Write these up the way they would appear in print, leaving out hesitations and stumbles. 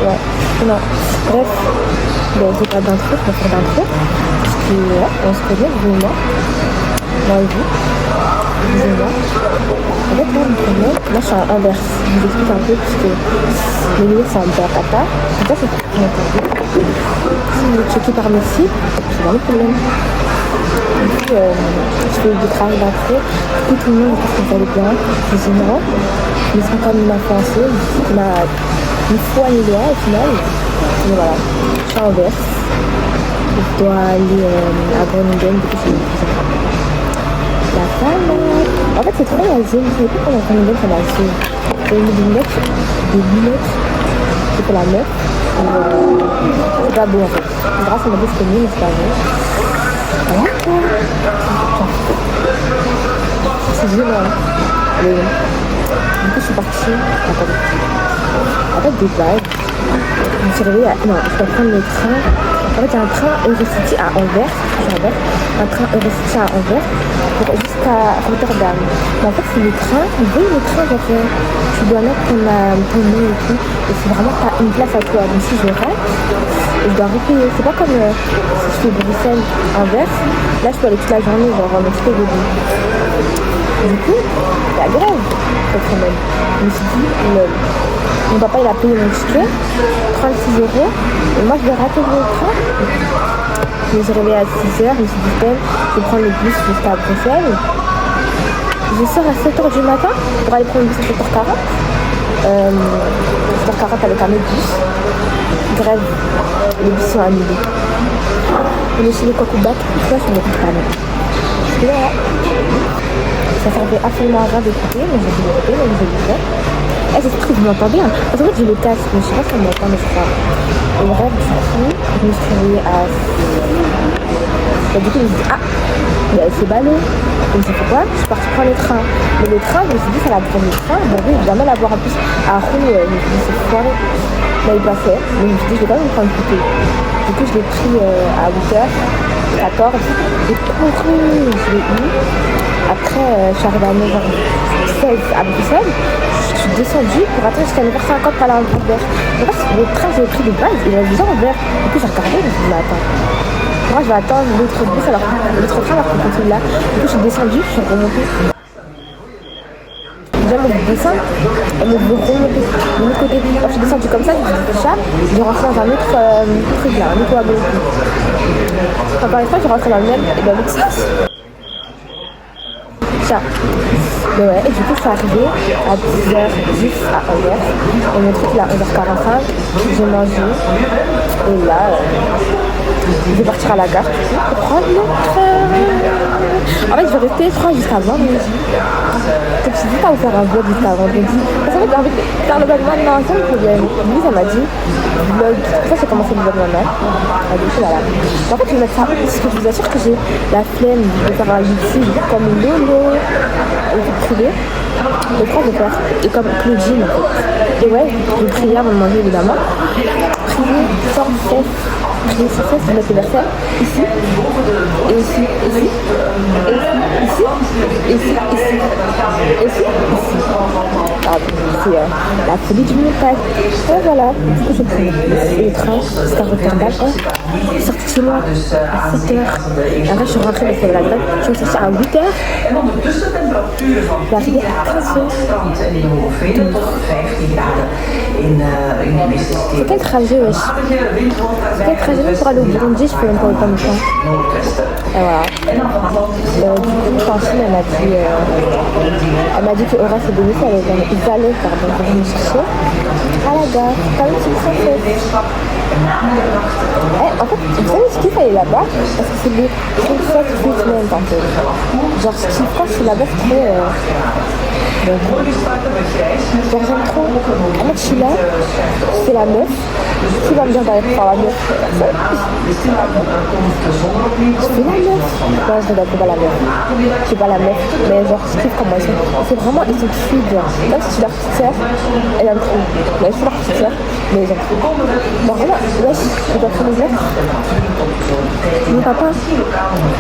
Ouais. Non. Bref, bon, j'ai pas d'intro, je vais faire d'intro. Parce que, ouais, on se connaît, vous et moi. Dans la vie. Vous et moi. En fait, là, mon problème, moi, je suis à Anvers. Je vous explique un peu, parce que les milieux, c'est un peu à Kata. Et ça, c'est ce que j'ai entendu. Si vous êtes choqué par mes sites, c'est pas le problème. Du coup, je fais du travail d'intro. Tout le monde pense que ça allait bien. Je dis non. Mais c'est quand même influencé. Il m'a une fois annulé au final. Et voilà, je suis à Anvers. Je dois aller à Groningen. Du coup, je suis la salle. En fait, c'est trop la zone. Je ne sais pas comment Groningen c'est la zone. J'ai mis des lunettes. C'est pour la meuf. C'est pas beau en fait. Grâce à ma bouche connue, mais c'est pas beau. Voilà quoi. C'est génial. Mais bon. Du coup, je suis partie. Attendez. En fait, des blagues. Je me suis réveillée à... Non, je dois prendre le train. En fait, il y a un train Eurocity à Anvers. Un train Eurocity à Anvers jusqu'à Rotterdam. Mais en fait, c'est le train. Vous voyez le train, genre, tu dois mettre ton nom et tout. Et c'est vraiment pas une place à toi. Donc si je rate, je dois repayer. C'est pas comme si je fais Bruxelles-Anvers. Là, je peux aller toute la journée, genre, en petit peu. Du coup, il y a grève cette semaine. Je me suis dit, mon papa il a payé mon ticket, 36 €, et moi je vais rater le train. Je me suis réveillée à 6 h, je me suis dit, je vais prendre le bus jusqu'à Bruxelles. Je sors à 7 h du matin pour aller prendre le bus à 7 h 40. 7 h 40 avec un autre bus. Grève, les bus sont annulés. On est chez les Cocobac, ça je ne m'écoute pas non. Parce que là, ça servait absolument à rien d'écouter, mais j'ai dû l'écouter, donc je l'ai fait. Eh, c'est ce que vous m'entendez, hein. Parce qu'en fait, j'ai le casque, mais je sais pas si on m'entend, mais je crois. Et bref, du coup, je me suis réveillée à... Et du coup, je me suis dit, mais c'est ballot. Et je sais quoi, je suis partie prendre le train. Mais le train, je me suis dit, ça va prendre le train. Bon, oui, je vais jamais l'avoir en plus à Rouen, je me suis dit, c'est foiré. Là, il passait, mais je me suis dit, je vais quand même prendre le goûter. Du coup, je l'ai pris à 8 h 14. J'ai couru, je l'ai eu. Après, je suis arrivée à 9 h 16 à Bruxelles. Je suis descendue pour attendre jusqu'à 9 h 50 pour aller à Anvers. En fait, le train que j'ai pris de base, il avait déjà Anvers. Du coup, j'ai regardé, je me suis dit, mais attends. Moi, je vais attendre l'autre bus, alors l'autre train, alors qu'on continue là. Du coup, je suis descendue, je suis remontée. Déjà, mon dessin, elle me veut remonter de l'autre côté. Alors, je suis descendue comme ça, je me suis dit, j'ai rentré dans un autre truc là, un autre wagon. Encore une fois, j'ai rentré dans le même, et dans l'autre sens. Mais ouais, et du coup, je suis arrivée à 10 h 10 à Anvers. Et mon truc, il est à 11 h 45. J'ai mangé. Et là, je vais partir à la gare pour prendre le train. En fait, je vais rester, je crois, jusqu'à vendredi. Donc, je me suis dit, pas vous faire un vlog jusqu'à vendredi. Parce qu'en fait, j'ai envie de faire le vlog maintenant, c'est le problème. Lui, ça m'a dit, vlog. Ça, j'ai commencé le vlog maintenant. Voilà. En fait, je vais mettre ça parce que je vous assure que j'ai la flemme de faire un YouTube comme Lolo. Privé, le prof de faire, et comme Claudine en fait. Et ouais, j'ai prié avant de manger évidemment. Prier sans cesse, prier sans cesse, vous mettez versets ici, et ici, ici, et ici, ici, ici, ici, ici, ici. C'est la folie du montage. Et voilà, du coup j'ai pris le train jusqu'à Rotterdam. Je suis sortie chez moi à 7 h. Et après je suis rentrée parce qu'il y avait la grève. Je suis sortie à 8 h. Je suis arrivée à 15 h. C'est quel trajet, wesh? C'est quel trajet pour aller au Burundi? Je fais même pas autant de temps. Et voilà. Du coup, Francine, elle m'a dit que Horace et Denis, ils allaient venir me chercher à la gare. Comme si ils sont faits. En fait, vous savez ce qu'il fallait là-bas? Parce que c'est le Sunset Treatment en fait. Genre, ce qui passe c'est là-bas, c'est très... genre, j'aime trop. En fait, je suis là, c'est la meuf. Qui va me dire d'aller faire la meuf? Je fais la meuf. Non, je regarde pas la meuf. Je suis pas la meuf, mais genre, je kiffe comment ils sont. C'est vraiment, ils sont cute, genre. Même si tu leur petite sœur, elle aime trop. Mais je suis leur petite sœur, mais ils aiment trop. Genre, vraiment, wesh, je dois prendre une meuf. Mon papa,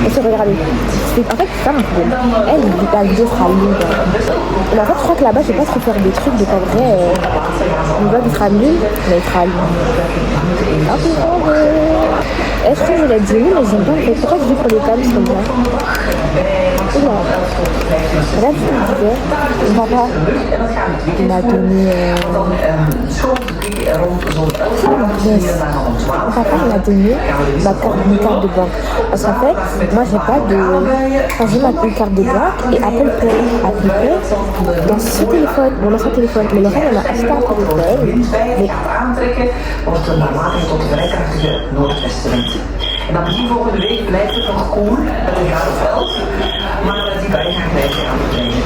elle se regardait. En fait, c'est ça mon problème. Elle, la vidéo sera longue. Mais en fait, je crois que là-bas, je vais pas trop faire des trucs. Donc en vrai, mon vlog il sera nul, mais il sera long. Est-ce que je l'ai dit nul, mais j'aime bien. En fait, pourquoi je dis pour les femmes comme ça? Oula. Là, je te disais, mon papa, il m'a donné. Yes. Mon papa, il m'a donné une carte de banque. Parce qu'en fait, moi, j'ai pas de. Enfin, j'ai une carte de banque et Apple Pay dans ce téléphone, mon ancien téléphone. Mais le reste, on a acheté Apple Pay. Mais... En dan begin volgende week blijft het nog cool met een gratis veld, maar dat die bijna gelijk aan te krijgen.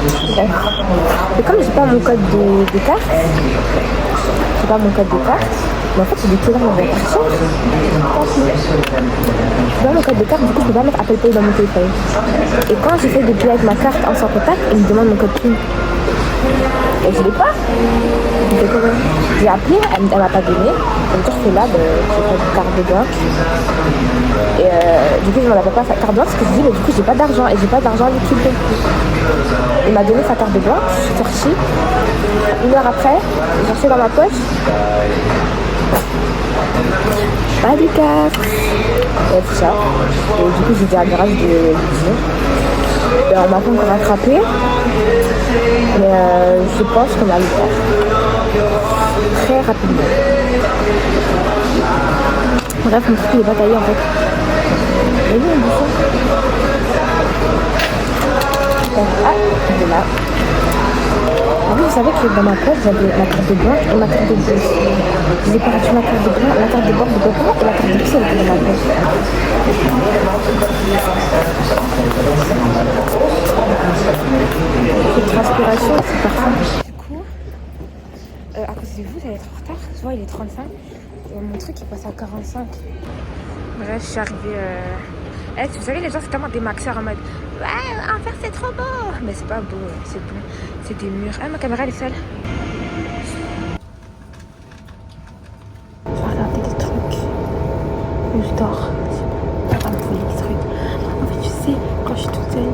Et comme j'ai pas mon code de carte, j'ai pas mon code de carte, mais en fait j'ai des clients dans ma carte. J'ai pas mon code de carte, du coup je peux pas mettre Apple Pay dans mon téléphone. Et quand j'essaie de payer avec ma carte en sans contact, il me demande mon code PIN. Et je l'ai pas. J'ai appelé, elle m'a pas donné. Donc je fais là, j'ai pas de carte de banque. Et du coup je m'en avais pas sa carte de banque parce que je dis mais du coup j'ai pas d'argent et j'ai pas d'argent liquide. Il m'a donné sa carte de banque, je suis sortie. 1 heure après, j'ai cherché dans ma poche. Pas de carte. Et tout ça. Et du coup j'ai dit à Grâce de le dire. On m'a pas encore rattrapé. Mais je pense qu'on va le faire. Très rapidement. Bref, mon truc il est pas taillé en fait. Et oui, on dit ça. Ah, il est là. En fait, vous savez que dans ma poche, j'avais ma carte de banque et ma carte de bus. Je n'ai pas reçu ma carte de banque, la carte de banque de papa et la carte de bus, elle était dans ma poche. Cette transpiration, c'est parfait. Du coup, à cause de vous, j'allais être en retard. Tu vois, il est 35. Et mon truc, il passe à 45. Bref, je suis arrivée... vous savez, les gens, c'est tellement des maxeurs en mode ouais, en faire, c'est trop beau. Mais c'est pas beau, c'est bon. C'est des murs. Ah, ma caméra, elle est seule. Je vais regarder des trucs. Je dors. On va me voler des trucs. En fait, tu sais, quand je suis toute seule,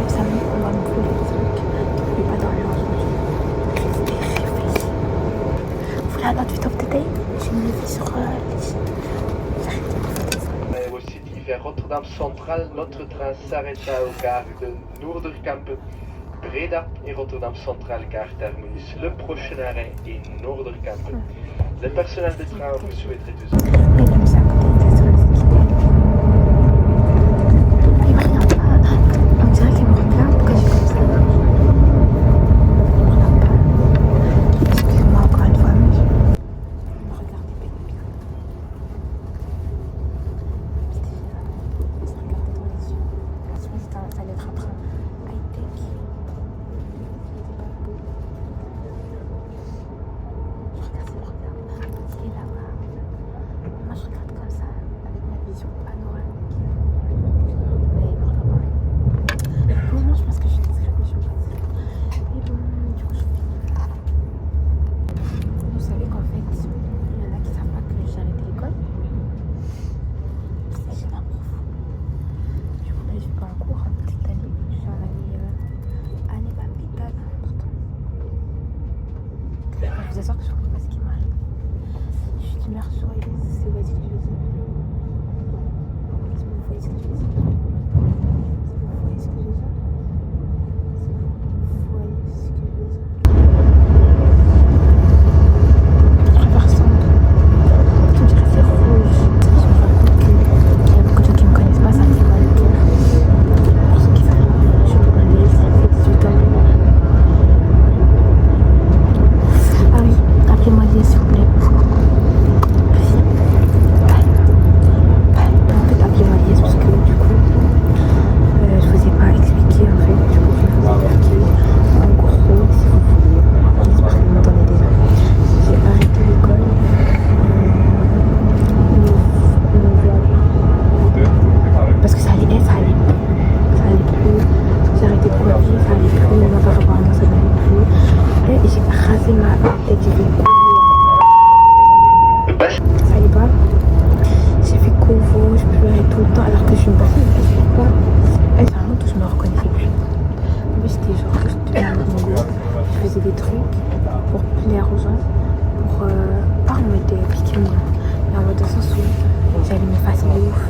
ça on va me voler des trucs. Donc, je vais pas dormir aujourd'hui. Je vais réfléchir. Vous voulez un outfit of the day? J'ai mis sur Aussi dit vers Rotterdam Centraal, notre train s'arrêta aux gares de Noorderkampen, Breda et Rotterdam Centraal gare terminus. Le prochain arrêt est Noorderkampen. Le personnel de train vous souhaiterait tous. Je vous assure que je ne comprends pas ce qui m'arrive. Je suis d'humeur joyeuse, si vous voyez ce que je veux dire. Si vous voyez ce que je veux dire. Si vous voyez ce que je veux dire. Si vous voyez ce que je veux dire. Je préfère sombre. Tu me dirais c'est rouge. Je me rends compte qu'il y a beaucoup de gens qui ne me connaissent pas, ça me fait mal au cœur. Pour ceux qui savent, je peux aller, ça fait 18 ans. Appelez-moi Lies, s'il vous plaît. En fait, appelez-moi Lies parce que du coup, je vous ai pas expliqué en fait. Du coup, je vais vous expliquer en gros, si vous voulez. J'espère que vous m'entendez déjà. J'ai arrêté l'école. Parce que ça allait plus. J'ai arrêté pour la vie, ça allait plus. Maintenant, par rapport à moi, ça n'allait plus. Et j'ai rasé ma tête, j'ai fait couler. Ça allait pas. J'ai fait couler. je suis une personne qui ne fait pas. Elle, c'est un monde où je me reconnaissais plus. En plus, c'était genre juste mon groupe. Je faisais des trucs pour plaire aux gens, pour pas en mode piquer moi, mais en mode dans le sens où j'allais m'effacer de ouf,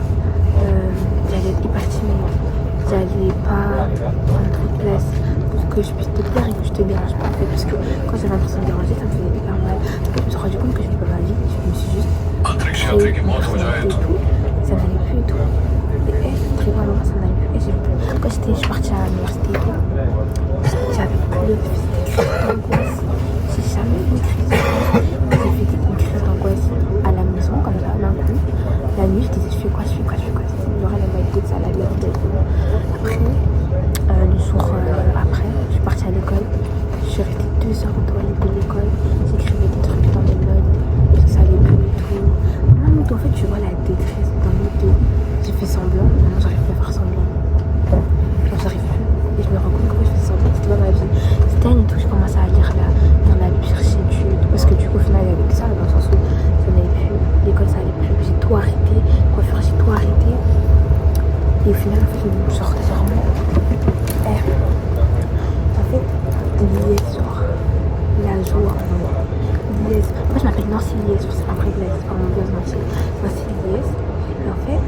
j'allais être hyper timide, j'allais pas prendre trop de place pour que je puisse te plaire et que je te dérange pas en fait, parce que quand j'avais l'impression de déranger, ça me faisait hyper mal. En fait, je me suis rendu compte que je n'ai pas ma vie, je me suis juste créé une personnalité et tout, ça n'allait plus et tout. Et très vraiment, ça n'allait plus. Et quand je suis partie à l'université et tout, j'avais plus de crise d'angoisse. J'ai jamais eu une crise d'angoisse. J'ai fait une crise d'angoisse à la maison, comme ça, d'un coup. La nuit, je disais, je fais quoi. Genre, elle m'a dit ça, la vie. Après, le jour après, je suis partie à l'école. Je suis restée 2 heures aux toilettes de l'école. J'écrivais des trucs dans mes notes. Ça allait plus et tout. Même en fait, tu vois la détresse dans mes deux. J'ai fait semblant, maintenant j'arrive plus à faire semblant. Genre, j'arrive plus. Et je me rends compte que moi, je fais semblant. C'était pas ma vie. C'était un et tout, je commençais à lire là, dans la pire étude. Parce que du coup, au final, il y avait que ça, dans le sens où ça n'allait plus. L'école, ça allait plus. J'ai tout arrêté. Coiffure, j'ai tout arrêté. Et au final, en fait, je me sortais vraiment. En fait, l'IS, genre, la joie. L'IS. Moi, je m'appelle Nancy Lies, c'est un vrai blaise. C'est pas mon blaise Nancy. Nancy Lies. Et en fait,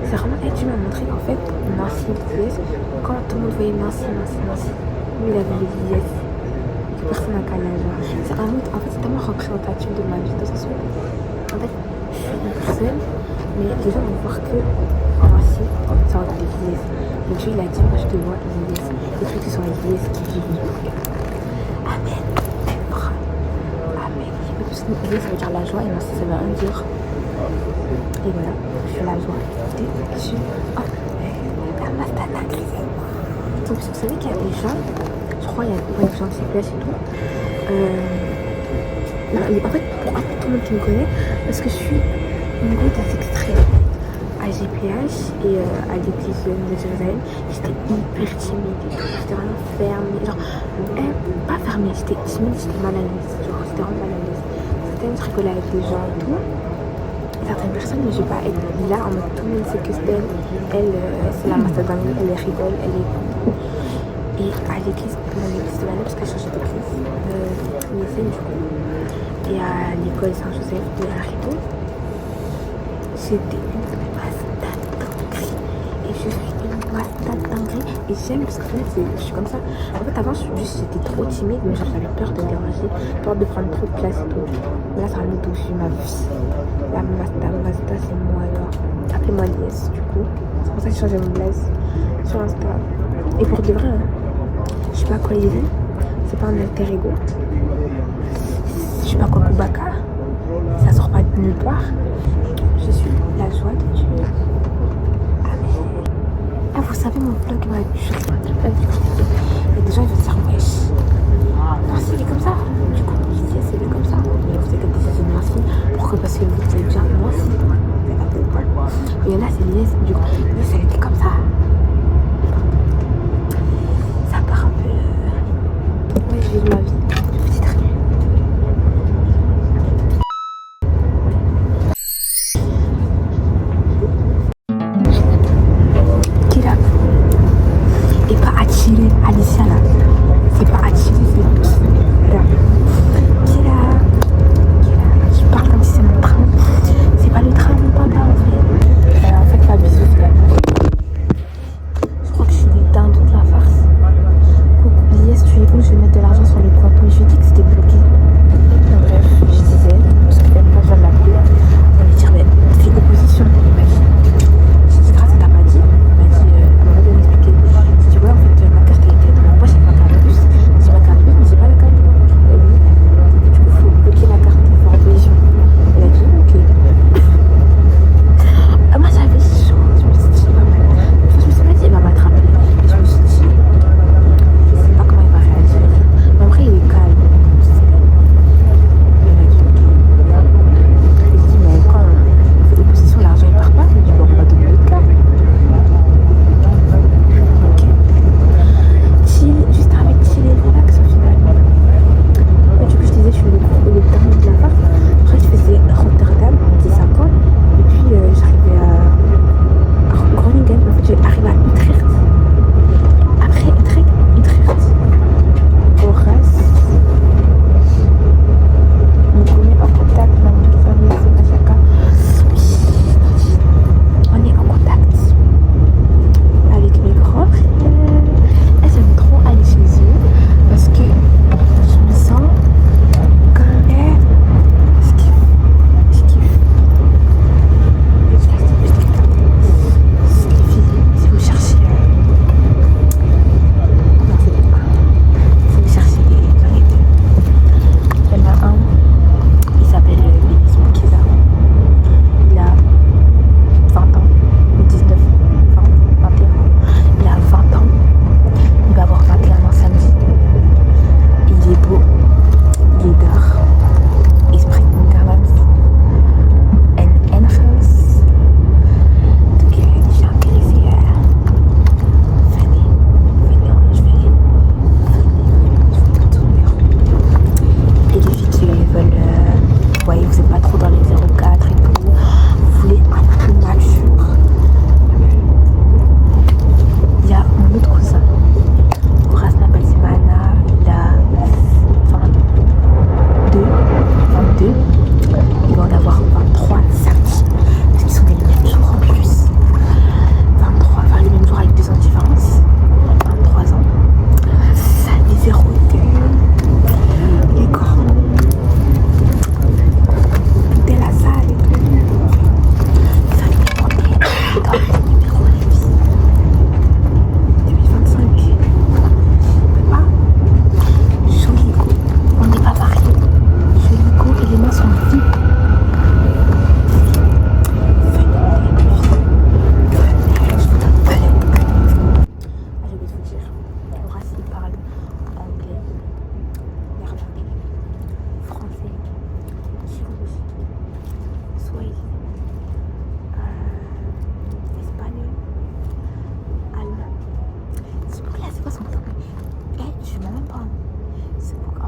c'est vraiment elle qui m'a montré qu'en fait, Nancy Lies, quand tout le monde voyait Nancy, lui, il avait les Lies. Que personne n'a qu'à la joie. C'est un autre, en fait, c'est tellement représentatif de ma vie. Dans le sens où, en fait, je suis une personne, mais les gens vont voir que Nancy, ça va être des Lies. Donc Dieu, il a dit, moi, je te vois Lies. Les trucs qui sont les Lies qui vivent. Amen. Amen. Parce que Lies, ça veut dire la joie, et Nancy, ça veut rien dire. Et voilà, je fais la joie. Je suis. Oh, la mastana grisée. Donc, vous savez qu'il y a des gens, je crois, il y a des gens qui se placent et tout. En fait, pour tout le monde qui me connaît, parce que je suis une goutte assez extrême. À GPH et à l'église de Jérusalem, j'étais hyper timide et tout. J'étais vraiment fermée. Genre, pas fermée, j'étais timide, j'étais mal à l'aise. Genre, j'étais vraiment mal à l'aise. Certaines, je rigolais avec les gens et tout. Certaines personnes, mais je vais pas être là en mode tout le monde sait que c'est elle, c'est la mastodonne, elle rigole, elle est. Et à l'église, mon église de l'année, parce que je changeais d'église, lycée du coup, et à l'école Saint-Joseph de la Rideau, j'étais une mastodonne dinguerie. Et je suis une mastodonne dinguerie. Et j'aime parce que je suis comme ça. En fait, avant, j'étais trop timide, mais genre j'avais peur de déranger, peur de prendre trop de place et tout. Mais là, ça remet tout sur ma vie. La Mazda, c'est moi alors. Appelez-moi Lies du coup. C'est pour ça que j'ai changé mon blaze sur Insta. Et pour de vrai, hein, je suis pas Koyeri, c'est pas un alter ego. Je suis pas comme Boubacar, ça sort pas de nulle part. Je suis la joie de Dieu. Amen. Ah, vous savez, mon vlog va durer un peu. Et des gens ils vont se dire, wesh, Nancy, il est comme ça. Du coup, je dis, c'est comme ça. Mais vous êtes des Nancy. Pourquoi? Parce que vous êtes bien Nancy. Et il y en a, c'est Lies. Du coup, Lies, elle était comme ça. Ça part un peu. Ouais, je vis ma vie. Petite rue. Kira. Et pas attirer Alicia là. C'est pas attirer, c'est Kira. Kira. Je parle comme si c'est mon train. C'est pas le train, mon papa en fait. En fait, la bisou, c'est la farce. Je crois que je suis dans toute la farce. Coucou, Lies, tu es où? Je vais mettre de l'argent sur le compte. Mais je vais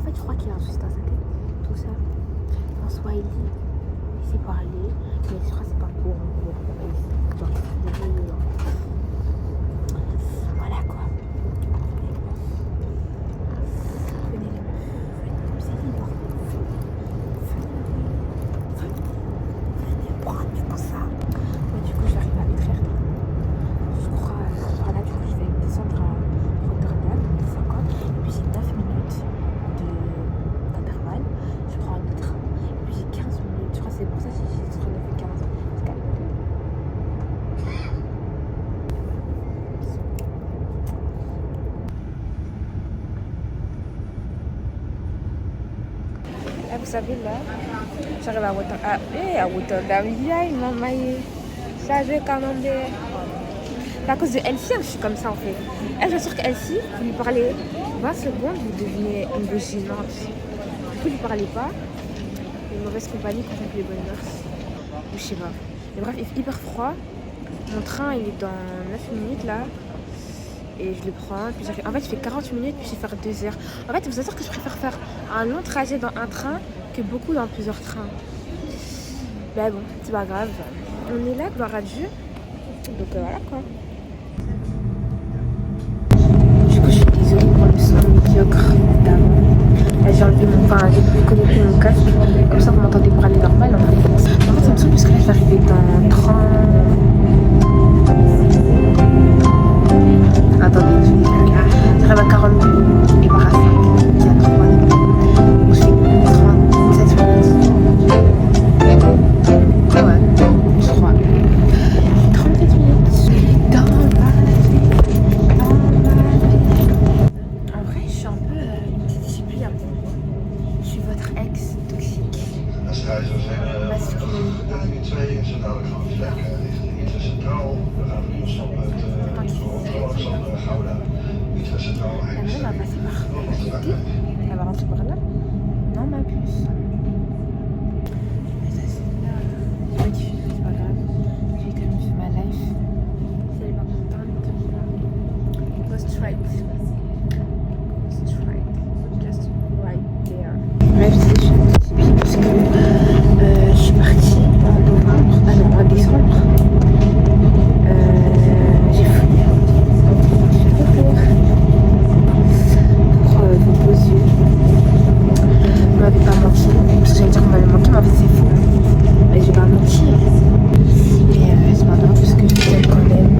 fait, je crois qu'il y a un souci dans sa tête. Tout ça. En Swahili, il sait parler, mais je crois que c'est pas pour genre, voilà quoi. Venez les meufs, venez, c'est libre. Venez prendre tout ça. Ouais, du coup, j'arrive à Utrecht. Je crois, voilà, du coup, je vais descendre à Rotterdam, 50, et puis j'ai 9 minutes d'intervalle. Je prends un autre train, et puis j'ai 15 minutes. Je crois que c'est pour ça que j'ai entre 9 et 15. C'est calme. Là, vous savez, là, j'arrive à Rotterdam. À Rotterdam, il m'a maillé. Ça, je vais commander. C'est à cause de Elsie, je suis comme ça en fait. Elle, je suis sûre qu'Elsie, vous lui parlez 20 secondes, vous devenez une bouche gênante. Vous lui parlez pas. Une mauvaise compagnie contre les bonnes mœurs. Ou je sais pas. Mais bref, il fait hyper froid. Mon train, il est dans 9 minutes là. Et je le prends. Puis en fait, je fais 40 minutes, puis je vais faire 2 heures. En fait, vous assure que je préfère faire un long trajet dans un train que beaucoup dans plusieurs trains. Mais bon, c'est pas grave. On est là, gloire à Dieu. Donc voilà quoi. Du coup, je suis désolée pour le son médiocre d'avant. Là, j'ai enlevé mon pain, j'ai pu connecter mon casque. Comme ça, vous m'entendez parler normal en fait. En fait, ça me saoule parce que là, je vais arriver dans 30. Attendez, je vais dire. J'arrive à 40 minutes et par à 5. Il y a 3 minutes. Donc, je fais 37 minutes. Ouais, je crois. 37 minutes. Dans ma vie. En vrai, je suis un peu une petite discipline. Je suis votre ex toxique. Masculine. La maison va passer par ici. Elle va rentrer par là. Non, ma puce. Mais ça, c'est pas difficile, c'est pas grave. J'ai quand même fait ma life. Si elle est pas contente, go straight. Go straight. Just right there. Bref, je suis un petit peu parce que je suis partie en novembre. Ah non, en décembre. J'ai fouillé. Pour vos beaux yeux. Vous m'avez pas menti. Parce que j'allais dire qu'on m'avait manqué, mais en fait c'est faux. Mais j'ai pas menti. Et c'est pas grave parce que je vous aime quand même.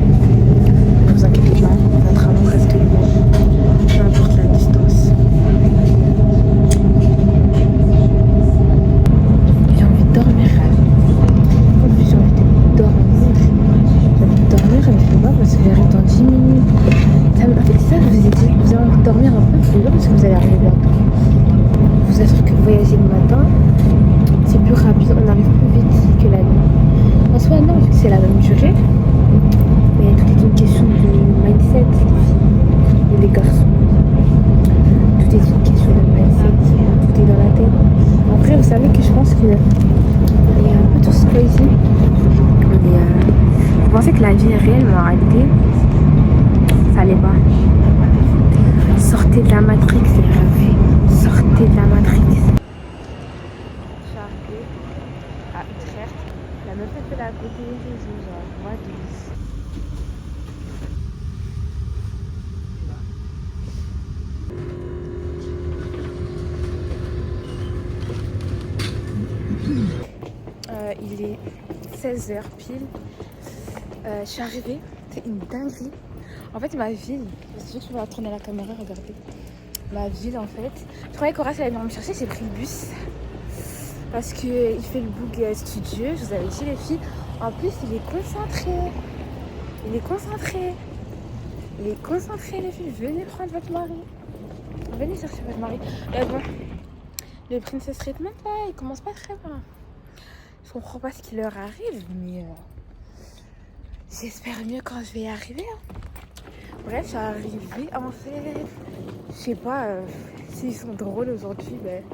Ne vous inquiétez pas, notre amour reste le même. Peu importe la distance. J'ai envie de dormir. En plus j'ai envie de dormir. J'ai envie de dormir, je ne sais pas parce que j'arrive dans 10 minutes. En fait c'est ça que je vous ai dit. Vous avez envie de dormir un peu, c'est bien parce que vous allez arriver bientôt. Je vous assure que voyager le matin, c'est plus rapide, on arrive plus vite que la nuit. En soi, non, vu que c'est la même durée, mais tout est une question de mindset, les filles et les garçons. Tout est une question de mindset, tout est dans la tête. Après, vous savez que je pense que on est un peu tous crazy. Vous pensez que la vie est réelle, mais en réalité, ça l'est pas. Sortez de la Matrix, les rêves. Sortez de la Matrix. Je suis arrivée à Utrecht. La meuf elle fait la côté des réseaux, genre, moi il est 16h pile. Je suis arrivée, c'est une dinguerie. En fait, ma ville, je vais la tourner à la caméra, regardez. Ma ville, en fait. Je croyais qu'Horace allait venir me chercher, j'ai pris le bus. Parce qu'il fait le boug studieux, je vous avais dit les filles. En plus, il est concentré. Il est concentré. Il est concentré, les filles. Venez prendre votre mari. Venez chercher votre mari. Mais bon, le Princess Treatment, là, il commence pas très bien. Je comprends pas ce qui leur arrive, mais j'espère mieux quand je vais y arriver. Hein. Bref, je suis arrivée, en fait. Je sais pas s'ils sont drôles aujourd'hui, mais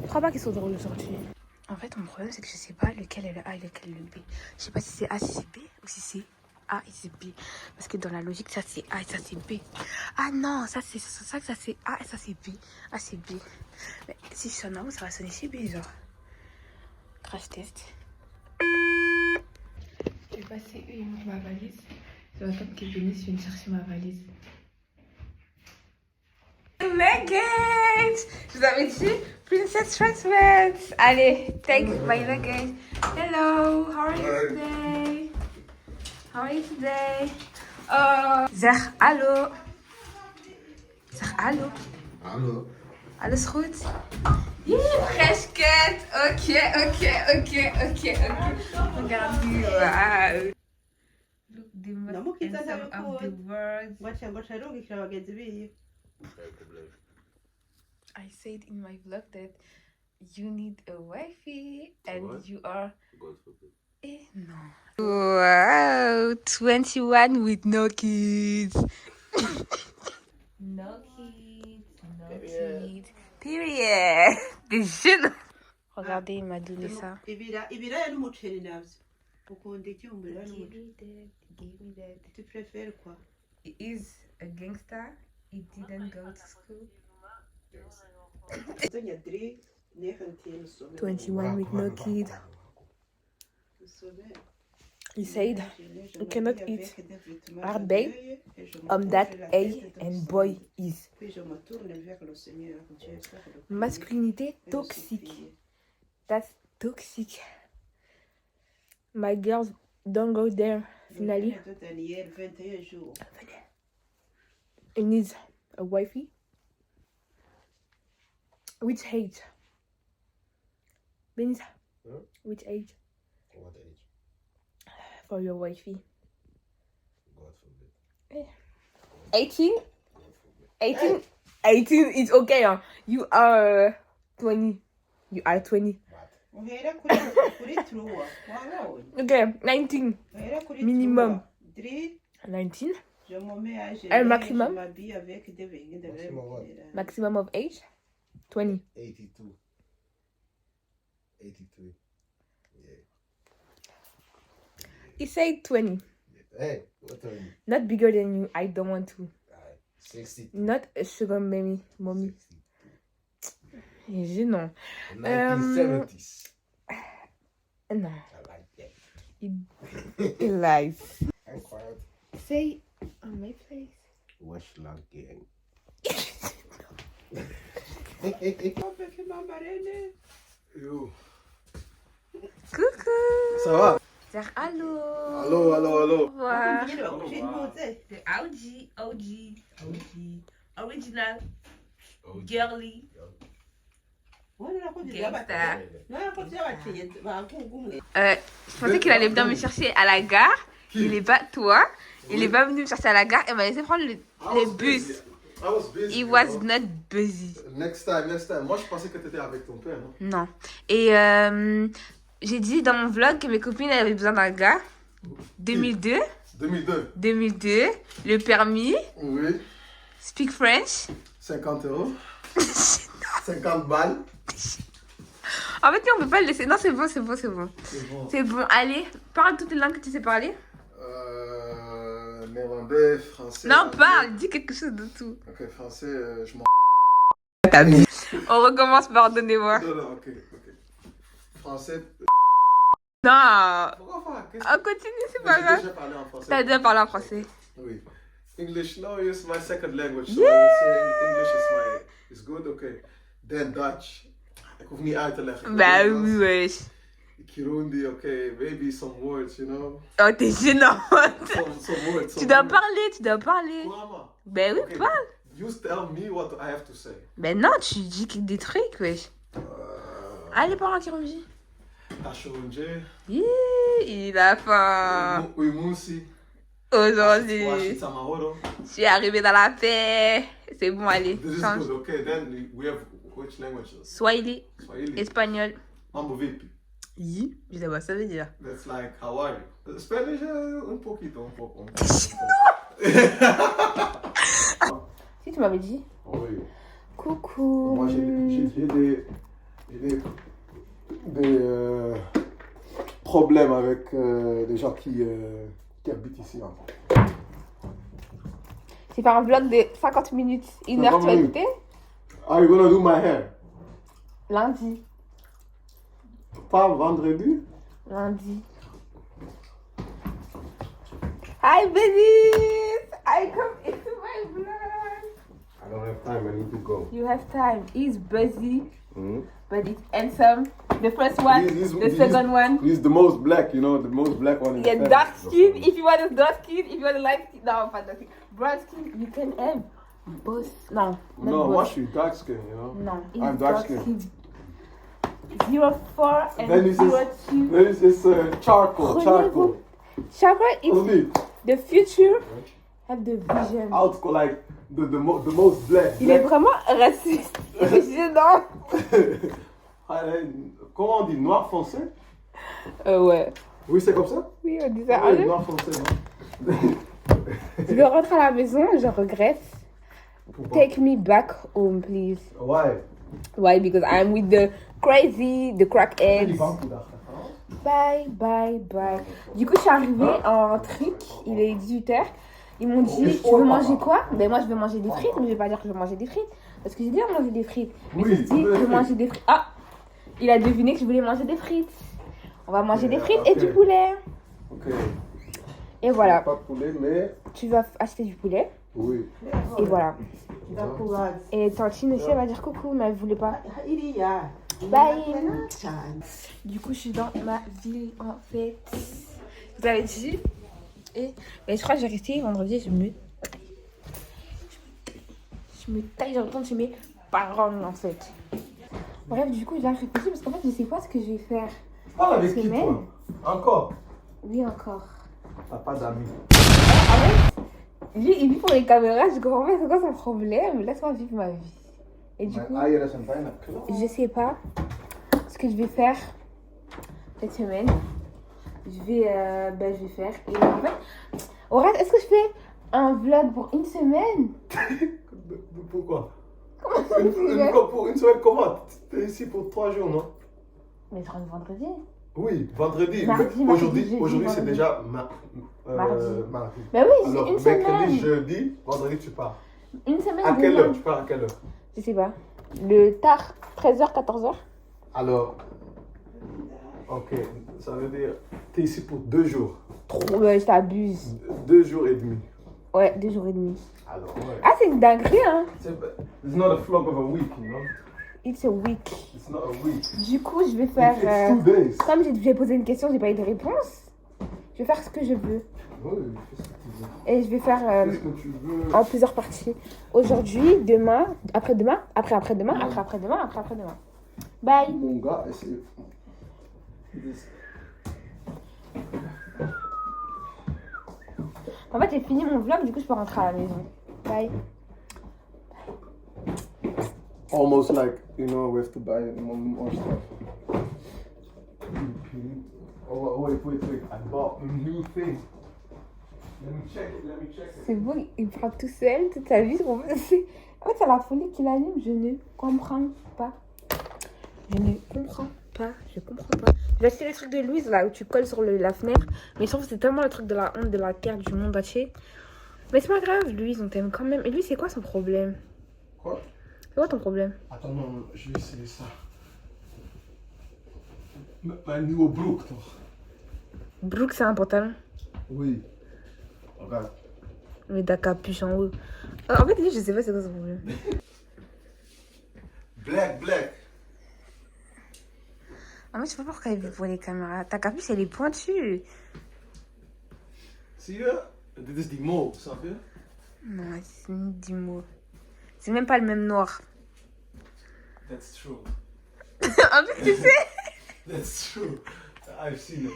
je crois pas qu'ils sont drôles aujourd'hui. En fait, mon problème, c'est que je sais pas lequel est le A et lequel est le B. Je sais pas si c'est A, si c'est B ou si c'est A et c'est B. Parce que dans la logique, ça c'est A et ça c'est B. Ah non, ça c'est A et ça c'est B. Ah c'est B. Mais si je sonne en haut, ça va sonner chez B, genre. Crash test. J'ai passé une pour ma valise. Je vais attendre qu'elle finisse, je viens chercher ma valise. Luggage! Je vous avais dit Princess Transmits. Allez, take my luggage. Hello, how are you today? How are you today? Zeg hallo. Zeg hallo. Hallo. Alles goed? Yeah, fresh cat. Ok. Regarde, wow. Look, the most handsome of the world. I said in my vlog that you need a wifey and What? you are. God forbid. No. Wow, 21 with no kids. No kids. Period. Des jeunes. Regardez, il m'a donné ça. ibiraya n'umuceri nabyo ukunda iki mu biraya n'umuceri Give me that. tu préfères quoi He is a gangster. He didn't go to school. 21 with no kids. He said you cannot eat hard babe that A and boy is. Masculinité toxique. That's toxic. My girls don't go there. Finally, he needs a wifey. Which age? Benita, Huh? which age What age? for your wifey? God forbid. 18? God forbid. 18 is okay. Huh? You are 20. You are 20. What? uhera kuri truwa wabonye Okay, 19. uhera kuri Minimum. truwa 19. je me mets à gérer Un maximum? je m'habille avec des vêtements de Maximum what? Maximum of age? 20. 82. 83. Yeah. He said 20. Hey, what are you? Not bigger than you. I don't want to. 60. Not a sugar mommy. 62. Non. 1970s. No. I like that. He lies. I'm quiet. Say on my place. Wash lang gang. avec ma marraine Yo. Coucou. Ça va? Zeg hallo. Allô. Wow. j'ai demandé The OG. Original. Girly. Gangsta. Je pensais qu'il allait venir me chercher à la gare. Il est pas toi. Il est pas venu me chercher à la gare. Il m'a laissé prendre le bus. I was busy. He was not busy. Next time. Moi, je pensais que tu étais avec ton père, non? Non. Et j'ai dit dans mon vlog que mes copines avaient besoin d'un gars. 2002. 2002. Le permis. Oui. Speak French. 50 €. 50 balles. En fait, on peut pas le laisser. Non, c'est bon. C'est bon. C'est bon. Allez, parle toutes les langues que tu sais parler. Néerlandais, français. Non, anglais. parle. Dis quelque chose de tout. Ok, français, je m'en. On recommence, pardonnez-moi. Non, ok. Français. Non. Pourquoi faire? On continue, c'est pas J'ai grave. déjà parlé en français. T'as déjà parlé en français. Oui. English, no, it's my second language. So Yeah. I would say English is good, okay. Then Dutch. Ik hoef niet uit te leggen. Bah oui, wesh. Kirundi, okay. Maybe some words, you know. Oh, t'es gênant. Some words. Tu dois parler. Mama, Ben oui, okay. parle. You tell me what I have to say. Ben non, tu dis des trucs, wesh. Allez, parle en Kirundi. Tashonje. Il a faim. Uimusi. Aujourd'hui, Washita Mahoro. je suis arrivée dans la paix. C'est bon, allez, This is change. good, okay. Then we have which languages? Swahili, Swahili. espagnol. Mambo vipi. Je sais pas, ça veut dire. That's like, how are you? Spanish, un poquito. Si tu m'avais dit. Oui. Coucou. Moi, j'ai des problèmes avec des gens qui qui habite ici en fait. J'ai fait un vlog de 50 minutes, 1 heure, tu vas écouter? Are you gonna do my hair? Lundi. Pas vendredi? Lundi. Hi, babies! I come into my vlog. I don't have time, I need to go. You have time. He's busy, Mm-hmm. but he's handsome. The first one, the second one. He's the most black, you know, the most black one in the Yeah, family. dark skin. If you want a dark skin, if you want a light skin, no, fantastic. Brown skin, you can have. Both. No, No, not watch both. you dark skin, you know. No, he's I'm dark skin. 04 and Then it's 02. Then it's just charcoal. Chakra is Only the future have the vision. out like the most black. Il est vraiment raciste. C'est gênant. Comment on dit, noir foncé? Ouais. Oui, c'est comme ça? Oui, on dit ça. Oui, noir foncé, non? Je vais rentrer à la maison, je regrette. Take me back home, please. Ouais. Why? Because I'm with the crazy, the Il crackheads. va pour d'argent. Bye, bye, bye. Du coup, je suis arrivée en truc, il est 18h. Ils m'ont dit, tu veux manger quoi? Ben moi, je veux manger des frites, mais je vais pas dire que je veux manger des frites. Parce que j'ai déjà mangé des frites. Mais Oui, je dis, je veux manger des frites. Ah! Il a deviné que je voulais manger des frites. On va manger des frites et ok. du poulet. Ok. Et voilà. Pas de poulet, mais. Tu vas acheter du poulet. Oui. Et voilà. D'accord. Et Tantine aussi, elle va dire coucou, mais elle voulait pas. Il y a. Bye. Du coup, je suis dans ma ville en fait. Vous avez dit. Et mais je crois que j'ai resté vendredi, je me taille, je retourne chez mes parents en fait. Bref, du coup, j'ai réfléchi parce qu'en fait, je sais pas ce que je vais faire. Parle avec Cette qui, semaine. toi? Encore? Oui, encore. T'as pas d'amis. En fait, lui, il vit pour les caméras, je comprends pas c'est quoi son problème. Laisse-moi vivre ma vie. Et du coup, je sais pas ce que je vais faire cette semaine. Je vais faire. Et en fait, Aurate, est-ce que je fais un vlog pour une semaine? Pourquoi? Comment ça se fait? Pour une semaine, comment? T'es ici pour 3 jours, non? Mais je rentre vendredi. Oui, vendredi. Mardi, Mais aujourd'hui, jeudi, aujourd'hui c'est vendredi. déjà Mardi. Mais oui, c'est Alors, une mercredi, semaine. jeudi, vendredi, tu pars. Une semaine. À quelle demain. heure? Tu pars à quelle heure? Je sais pas. Le tard, 13h, 14h. Alors, ok, ça veut dire, t'es ici pour 2 jours. Trop, ouais, je t'abuse. 2 jours et demi. Ouais, 2 jours et demi. Alors, ouais. Ah, c'est une dinguerie, hein. It's not a vlog of a week, you know? It's a week. It's not a week. Du coup, je vais faire. It's 2 days. Comme j'ai posé une question, j'ai pas eu de réponse. Je vais faire ce que je veux. Oui, fais ce que tu veux. Et je vais faire Fais ce que tu veux. en plusieurs parties. Aujourd'hui, demain, après-demain, après-après-demain, après-après-demain, après-après-demain. Bye. Mon gars, c'est... En fait, j'ai fini mon vlog, du coup, je peux rentrer à la maison. Bye. Almost like, you know, we have to buy more stuff. Oh, wait. I bought a new thing. Let me check it. C'est bon, il prend tout seul, toute sa vie. En fait, c'est la folie qui l'anime. Je ne comprends pas. Je comprends pas. Je vais acheter le truc de Louise, là, où tu colles sur la fenêtre. Mais je trouve que c'est tellement le truc de la honte, de la carte du monde entier. Mais c'est pas grave, Louise, on t'aime quand même. Et lui, c'est quoi son problème? Quoi? C'est quoi ton problème? Attends, non, je vais essayer ça. Ma nieuwe broek, toch? Brooke, c'est un pantalon. Oui. Regarde. Mais t'as capuche en haut. En fait, lui, je sais pas c'est quoi son problème. Black. En fait, je sais pas pourquoi il veut pour les caméras. Ta capuche, elle est pointue. Zie je? Dit is die mol, snap je? Non, c'est ni 10 mots. C'est même pas le même noir. That's true. En fait, tu sais. That's true. I've seen it.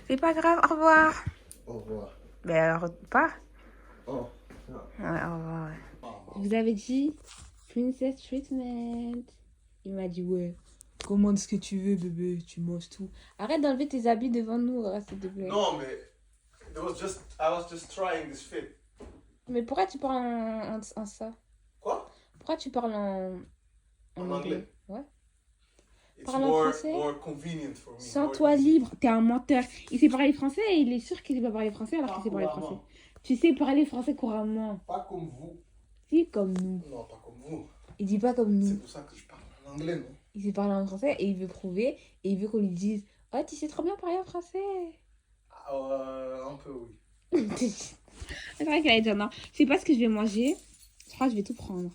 C'est pas grave, au revoir. Au revoir. Ben alors, pas. Oh. Ouais, au revoir, ouais. Vous avez dit Princess Treatment. Il m'a dit, ouais. Commande ce que tu veux, bébé. Tu manges tout. Arrête d'enlever tes habits devant nous, s'il te plaît. Non, mais I was just trying this fit. Mais pourquoi tu parles en ça? Quoi? Pourquoi tu parles en En anglais? Ouais. It's Parle en more, français. more convenient for me. Sans more toi easy. libre, t'es un menteur. Il sait parler français et il est sûr qu'il sait pas parler français alors qu'il sait parler français. couramment. Tu sais parler français couramment. Pas comme vous. Si, comme nous. Non, pas comme vous. Il dit pas comme C'est nous. pour ça que je parle en anglais, non? Il sait parler en français et il veut prouver et il veut qu'on lui dise oh, tu sais trop bien parler en français. Un peu, oui. C'est vrai qu'elle allait dire non. Je sais pas ce que je vais manger. Je crois que je vais tout prendre.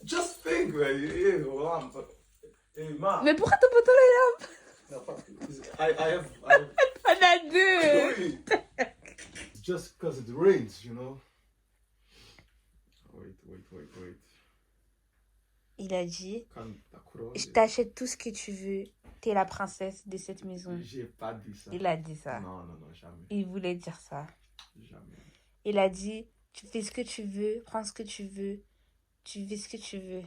Just think, man. Hey, man. Mais pourquoi ton poteau là? No, I have On a deux. Wait. Just because it rains, you know. Wait. Il a dit Quand la couronne, je t'achète tout ce que tu veux. T'es la princesse de cette maison. j'ai pas dit ça. Il a dit ça. Non, jamais. Il voulait dire ça. Jamais. Il a dit tu fais ce que tu veux, prends ce que tu veux, tu fais ce que tu veux.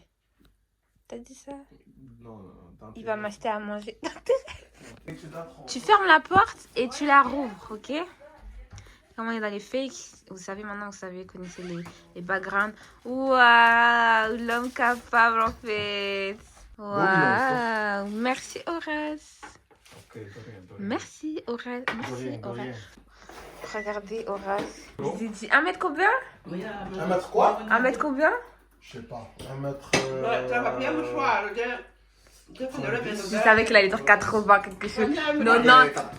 T'as dit ça? Non. Il va m'acheter à manger. Tu t'apprends. Tu fermes la porte et tu la rouvres, ok? Comme on est dans les fakes, vous savez maintenant, vous connaissez les backgrounds. Waouh, l'homme capable en fait. Waouh, merci Horace. Ok, de rien. Merci Horace. De Merci rien. Horace. Regardez Horace. Bon. Je lui ai dit 1 mètre combien? Un mètre quoi? 1 mètre combien? Je sais pas. 1 mètre. Je savais qu'il allait dire 80 quelque chose. 90,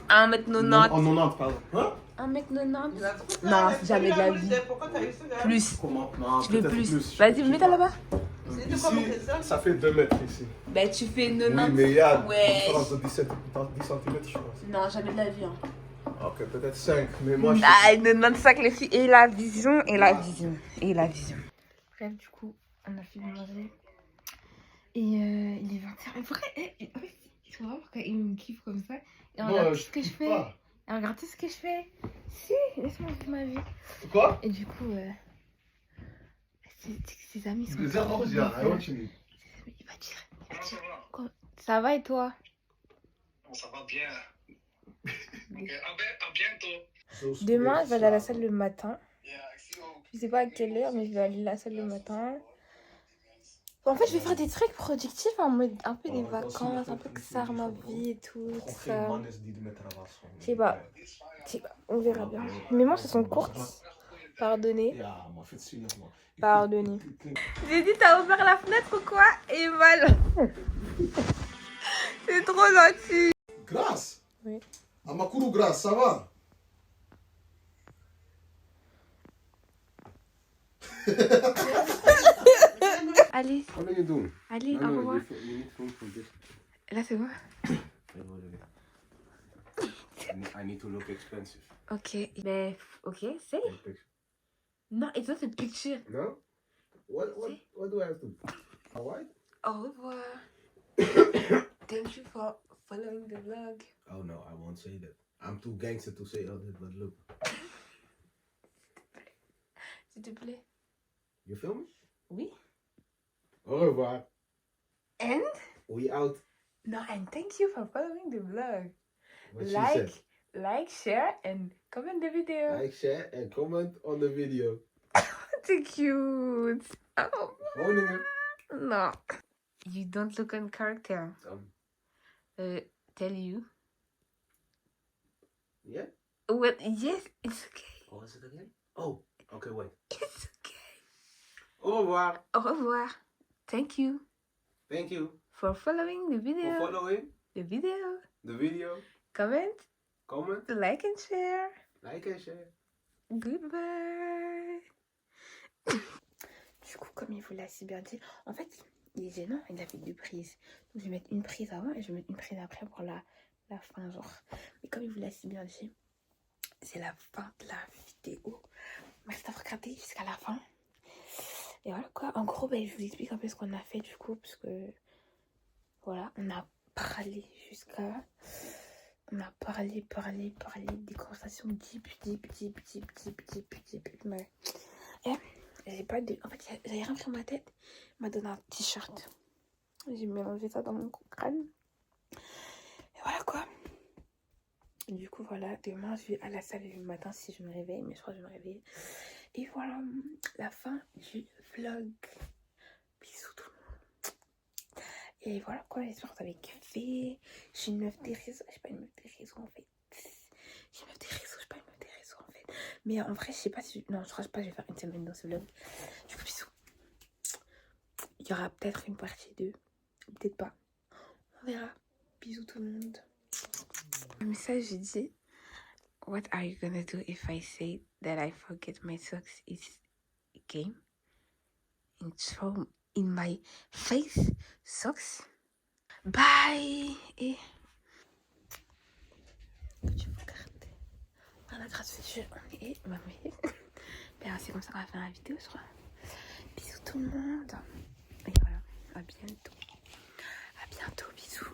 1 mètre 90. En 90, pardon. Hein? 1 mètre 90. Non, jamais de la vie. Plus. Comment? Non, Tu veux peut-être plus. Vas-y, mets-toi là-bas. Ici, ça fait 2 mètres ici. Ben tu fais 90. Oui, mais il y a une Ouais. différence de 10 cm, je pense. Non, jamais de la vie. Hein. Ok, peut-être 5, mais moi je Ah, 95 les filles. Et la vision, et la vision, et la vision. Bref, du coup, on a fini de manger. Et il est 20h. En vrai, tu vois pourquoi il me kiffe comme ça. Et regarde ce que je fais. Pas. Et regarde ce que je fais. Si, laisse-moi vivre ma vie. Quoi? Et du coup, ses amis sont Les trop I bien. want you. Il va dire. Quoi? Ça va et toi? Ça va bien. Ok, à bientôt. Demain, je vais aller à la salle le matin. Je sais pas à quelle heure, mais je vais aller à la salle le matin. En fait, je vais faire des trucs productifs en mode un peu des vacances, un peu que ça rend ma vie et tout ça. Je sais pas. On verra bien. Mes manches sont courtes. Pardonnez. Pardonnez. J'ai dit, t'as ouvert la fenêtre ou quoi? Et mal. C'est trop gentil. Grâce? Oui. Amakuru Grâce, ça va? Allez, What are you doing? allez, au revoir. Là, c'est bon? I need to look expensive. Ok. Ben, ok, say. Non, it's not a picture. No? What do I have to do? Alright? Au revoir. Thank you for following the vlog. Oh no, I won't say that. I'm too gangster to say all that, but look. S'il te plaît. You feel me? Oui. Au revoir. And? We out. No, and thank you for following the vlog. What she said. Like, share, and comment the video. Like, share, and comment on the video. Too cute. Oh, Groningen. no. You don't look on character. Tell you. Yeah? Well, yes, it's okay. Oh, is it again? Oh, okay, wait. It's okay. Au revoir. Au revoir. Thank you Thank you for following the video. for following The video. the video. Comment, Comment, like, and share. like and share. Goodbye. Du coup, comme il vous l'a si bien dit, en fait, il est gênant, il a fait 2 prises. Donc, je vais mettre une prise avant et je vais mettre une prise après pour la fin, genre. Mais comme il vous l'a si bien dit, c'est la fin de la vidéo. Merci d'avoir regardé jusqu'à la fin. Et voilà quoi. En gros, ben, je vous explique un peu ce qu'on a fait du coup, parce que voilà, on a parlé jusqu'à. On a parlé des conversations deep. Mais j'ai pas de. En fait, j'avais rien pris dans ma tête. Il m'a donné un t-shirt. J'ai mélangé ça dans mon crâne. Et voilà quoi. Et du coup, voilà. Demain, je vais à la salle le matin si je me réveille. Mais je crois que je vais me réveiller. Et voilà la fin du vlog. Bisous tout le monde. Et voilà quoi, j'espère que vous avez kiffé. Je suis une meuf des réseaux, je suis pas une meuf des réseaux en fait. Je suis une meuf des réseaux, je suis pas une meuf des réseaux en fait. Mais en vrai, je sais pas si... Non, je crois pas que je vais faire une semaine dans ce vlog. Du coup, bisous. Il y aura peut-être une partie 2. Peut-être pas. On verra. Bisous tout le monde. Le message, j'ai dit... What are you gonna do if I say that I forget my socks is a game? And throw in my face socks? Bye! Et... Tu regardes. Voilà, grâce à Dieu, on est mamie. Ben, c'est comme ça qu'on va faire la vidéo, je crois. Bisous tout le monde. Et voilà, à bientôt. À bientôt, bisous.